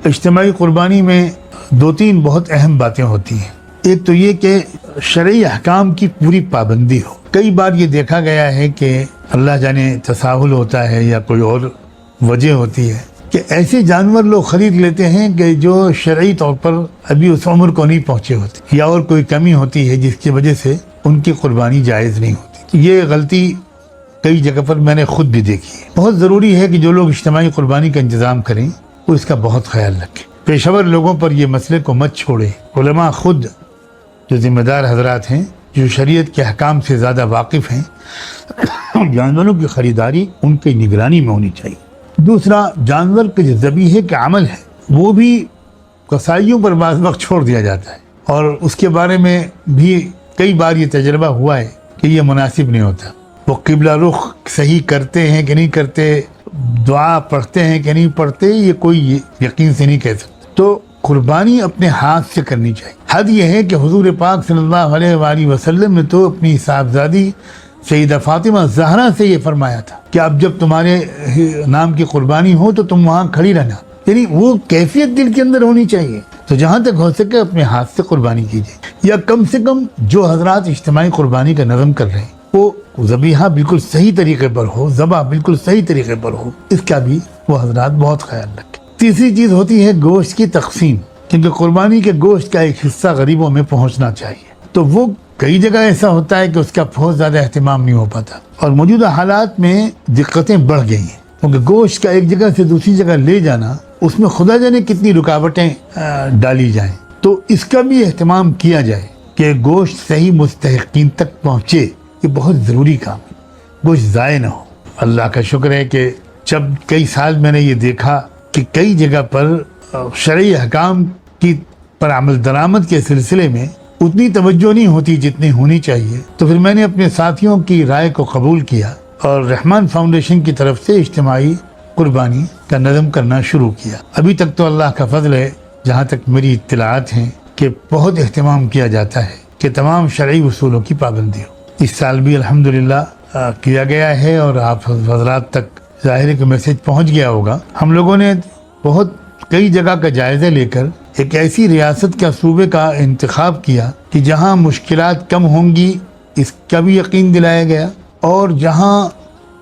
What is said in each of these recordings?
اجتماعی قربانی میں دو تین بہت اہم باتیں ہوتی ہیں۔ ایک تو یہ کہ شرعی احکام کی پوری پابندی ہو۔ کئی بار یہ دیکھا گیا ہے کہ اللہ جانے تساہل ہوتا ہے یا کوئی اور وجہ ہوتی ہے کہ ایسے جانور لوگ خرید لیتے ہیں کہ جو شرعی طور پر ابھی اس عمر کو نہیں پہنچے ہوتے، یا اور کوئی کمی ہوتی ہے جس کی وجہ سے ان کی قربانی جائز نہیں ہوتی۔ یہ غلطی کئی جگہ پر میں نے خود بھی دیکھی ہے۔ بہت ضروری ہے کہ جو لوگ اجتماعی قربانی کا انتظام کریں وہ اس کا بہت خیال رکھیں۔ پیشہ ور لوگوں پر یہ مسئلے کو مت چھوڑیں۔ علماء خود جو ذمہ دار حضرات ہیں، جو شریعت کے احکام سے زیادہ واقف ہیں، جانوروں کی خریداری ان کی نگرانی میں ہونی چاہیے۔ دوسرا، جانور کے جو ذبیحے کا عمل ہے وہ بھی قصائیوں پر بعض وقت چھوڑ دیا جاتا ہے، اور اس کے بارے میں بھی کئی بار یہ تجربہ ہوا ہے کہ یہ مناسب نہیں ہوتا۔ وہ قبلہ رخ صحیح کرتے ہیں کہ نہیں کرتے، دعا پڑھتے ہیں کہ نہیں پڑھتے، یہ کوئی یقین سے نہیں کہہ سکتا۔ تو قربانی اپنے ہاتھ سے کرنی چاہیے۔ حد یہ ہے کہ حضور پاک صلی اللہ علیہ وآلہ وسلم نے تو اپنی صاحبزادی سیدہ فاطمہ زہرا سے یہ فرمایا تھا کہ اب جب تمہارے نام کی قربانی ہو تو تم وہاں کھڑی رہنا، یعنی وہ کیفیت دل کے اندر ہونی چاہیے۔ تو جہاں تک ہو سکے اپنے ہاتھ سے قربانی کیجیے، یا کم سے کم جو حضرات اجتماعی قربانی کا نظم کر رہے ہیں وہ ذبیحہ بالکل صحیح طریقے پر ہو، ذبح بالکل صحیح طریقے پر ہو، اس کا بھی وہ حضرات بہت خیال رکھیں۔ تیسری چیز ہوتی ہے گوشت کی تقسیم، کیونکہ قربانی کے گوشت کا ایک حصہ غریبوں میں پہنچنا چاہیے، تو وہ کئی جگہ ایسا ہوتا ہے کہ اس کا بہت زیادہ اہتمام نہیں ہو پاتا، اور موجودہ حالات میں دقتیں بڑھ گئی ہیں، کیونکہ گوشت کا ایک جگہ سے دوسری جگہ لے جانا، اس میں خدا جانے کتنی رکاوٹیں ڈالی جائیں۔ تو اس کا بھی اہتمام کیا جائے کہ گوشت صحیح مستحقین تک پہنچے، یہ بہت ضروری کام ہے، گوشت ضائع نہ ہو۔ اللہ کا شکر ہے کہ جب کئی سال میں نے یہ دیکھا کہ کئی جگہ پر شرعی احکام کی پر عمل درآمد کے سلسلے میں اتنی توجہ نہیں ہوتی جتنی ہونی چاہیے، تو پھر میں نے اپنے ساتھیوں کی رائے کو قبول کیا اور رحمان فاؤنڈیشن کی طرف سے اجتماعی قربانی کا نظم کرنا شروع کیا۔ ابھی تک تو اللہ کا فضل ہے، جہاں تک میری اطلاعات ہیں، کہ بہت اہتمام کیا جاتا ہے کہ تمام شرعی اصولوں کی پابندی ہو۔ اس سال بھی الحمدللہ کیا گیا ہے، اور آپ حضرات تک ظاہر ہے کہ میسج پہنچ گیا ہوگا۔ ہم لوگوں نے بہت کئی جگہ کا جائزہ لے کر ایک ایسی ریاست کا صوبے کا انتخاب کیا کہ جہاں مشکلات کم ہوں گی اس کا بھی یقین دلایا گیا، اور جہاں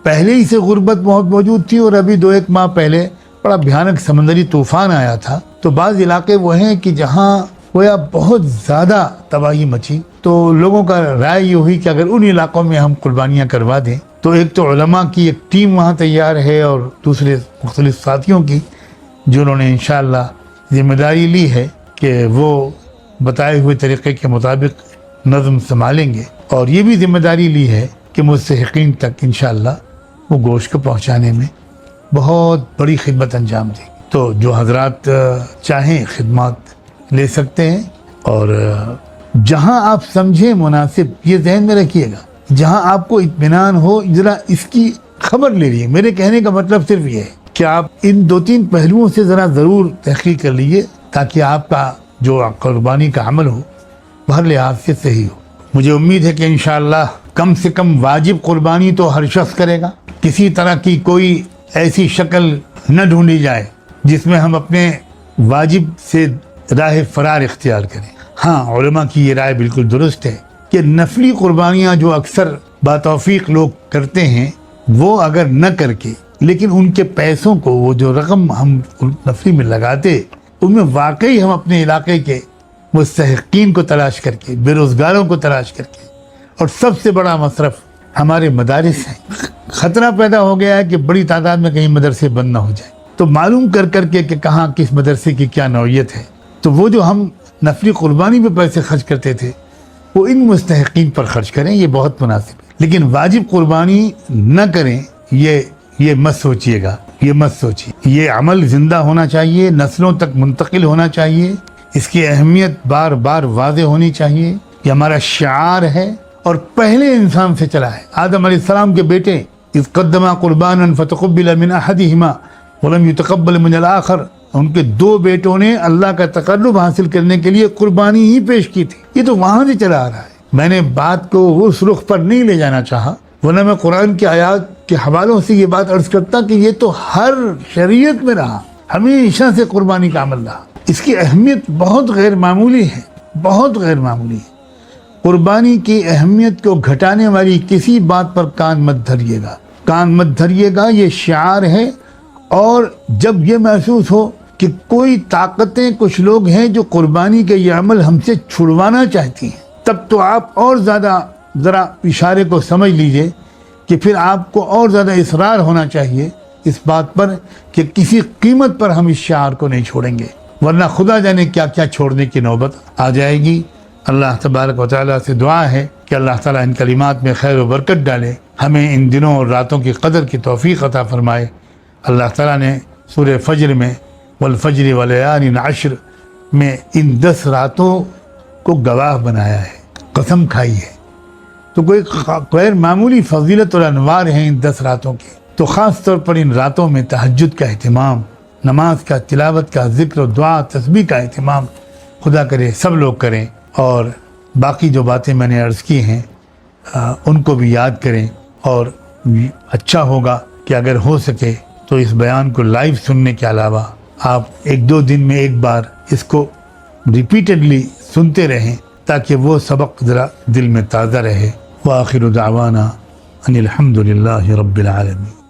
پہلے ہی سے غربت بہت موجود تھی، اور ابھی 2-1 ماہ پہلے بڑا بھیانک سمندری طوفان آیا تھا، تو بعض علاقے وہ ہیں کہ جہاں گویا بہت زیادہ تباہی مچی، تو لوگوں کا رائے یہ ہوئی کہ اگر ان علاقوں میں ہم قربانیاں کروا دیں تو ایک تو علماء کی ایک ٹیم وہاں تیار ہے، اور دوسرے مختلف ساتھیوں کی جنہوں نے انشاءاللہ ذمہ داری لی ہے کہ وہ بتائے ہوئے طریقے کے مطابق نظم سنبھالیں گے، اور یہ بھی ذمہ داری لی ہے کہ مستحقین تک انشاءاللہ وہ گوشت کو پہنچانے میں بہت بڑی خدمت انجام دیں۔ تو جو حضرات چاہیں خدمات لے سکتے ہیں، اور جہاں آپ سمجھیں مناسب، یہ ذہن میں رکھیے گا، جہاں آپ کو اطمینان ہو ذرا اس کی خبر لے لیے۔ میرے کہنے کا مطلب صرف یہ ہے کہ آپ ان 2-3 پہلوؤں سے ذرا ضرور تحقیق کر لیجئے، تاکہ آپ کا جو قربانی کا عمل ہو ہر لحاظ سے صحیح ہو۔ مجھے امید ہے کہ انشاءاللہ کم سے کم واجب قربانی تو ہر شخص کرے گا، کسی طرح کی کوئی ایسی شکل نہ ڈھونڈی جائے جس میں ہم اپنے واجب سے راہ فرار اختیار کریں۔ ہاں، علماء کی یہ رائے بالکل درست ہے کہ نفلی قربانیاں جو اکثر باتوفیق لوگ کرتے ہیں، وہ اگر نہ کر کے لیکن ان کے پیسوں کو، وہ جو رقم ہم نفلی میں لگاتے، ان میں واقعی ہم اپنے علاقے کے مستحقین کو تلاش کر کے، بے روزگاروں کو تلاش کر کے، اور سب سے بڑا مصرف ہمارے مدارس ہیں۔ خطرہ پیدا ہو گیا ہے کہ بڑی تعداد میں کہیں مدرسے بند نہ ہو جائیں، تو معلوم کر کے کہ کہاں کس مدرسے کی کیا نوعیت ہے، تو وہ جو ہم نفلی قربانی پہ پیسے خرچ کرتے تھے وہ ان مستحقین پر خرچ کریں، یہ بہت مناسب ہے۔ لیکن واجب قربانی نہ کریں، یہ مت سوچیے گا، یہ مت سوچیے۔ یہ عمل زندہ ہونا چاہیے، نسلوں تک منتقل ہونا چاہیے، اس کی اہمیت بار بار واضح ہونی چاہیے۔ یہ ہمارا شعار ہے، اور پہلے انسان سے چلا ہے۔ آدم علیہ السلام کے بیٹے اذ قدما قربانا فتقبل من احدہما ولم يتقبل من الآخر، ان کے 2 بیٹوں نے اللہ کا تقرب حاصل کرنے کے لیے قربانی ہی پیش کی تھی۔ یہ تو وہاں سے چلا آ رہا ہے۔ میں نے بات کو اس رخ پر نہیں لے جانا چاہا، ورنہ میں قرآن کی آیات کے حوالوں سے یہ بات عرض کرتا کہ یہ تو ہر شریعت میں رہا، ہمیشہ سے قربانی کا عمل رہا. اس کی اہمیت بہت غیر معمولی ہے، بہت غیر معمولی ہے. قربانی کی اہمیت کو گھٹانے والی کسی بات پر کان مت دھریے گا، کان مت دھریے گا. یہ شعار ہے. اور جب یہ محسوس ہو کہ کوئی طاقتیں، کچھ لوگ ہیں جو قربانی کے یہ عمل ہم سے چھڑوانا چاہتی ہیں، تب تو آپ اور زیادہ ذرا اشارے کو سمجھ لیجئے کہ پھر آپ کو اور زیادہ اصرار ہونا چاہیے اس بات پر کہ کسی قیمت پر ہم اس شعار کو نہیں چھوڑیں گے، ورنہ خدا جانے کیا کیا چھوڑنے کی نوبت آ جائے گی. اللہ تبارک و تعالیٰ سے دعا ہے کہ اللہ تعالیٰ ان کلمات میں خیر و برکت ڈالے، ہمیں ان دنوں اور راتوں کی قدر کی توفیق عطا فرمائے. اللہ تعالیٰ نے سورہ فجر میں والفجر ولیال عشر میں ان 10 راتوں کو گواہ بنایا ہے، قسم کھائی ہے. تو کوئی غیر معمولی فضیلت اور انوار ہیں ان 10 راتوں کی. تو خاص طور پر ان راتوں میں تہجد کا اہتمام، نماز کا، تلاوت کا، ذکر و دعا تسبیح کا اہتمام خدا کرے سب لوگ کریں. اور باقی جو باتیں میں نے عرض کی ہیں ان کو بھی یاد کریں. اور اچھا ہوگا کہ اگر ہو سکے تو اس بیان کو لائیو سننے کے علاوہ آپ 1-2 دن میں ایک بار اس کو ریپیٹڈلی سنتے رہیں تاکہ وہ سبق ذرا دل میں تازہ رہے. وآخر دعوانا ان الحمد للہ رب العالمین.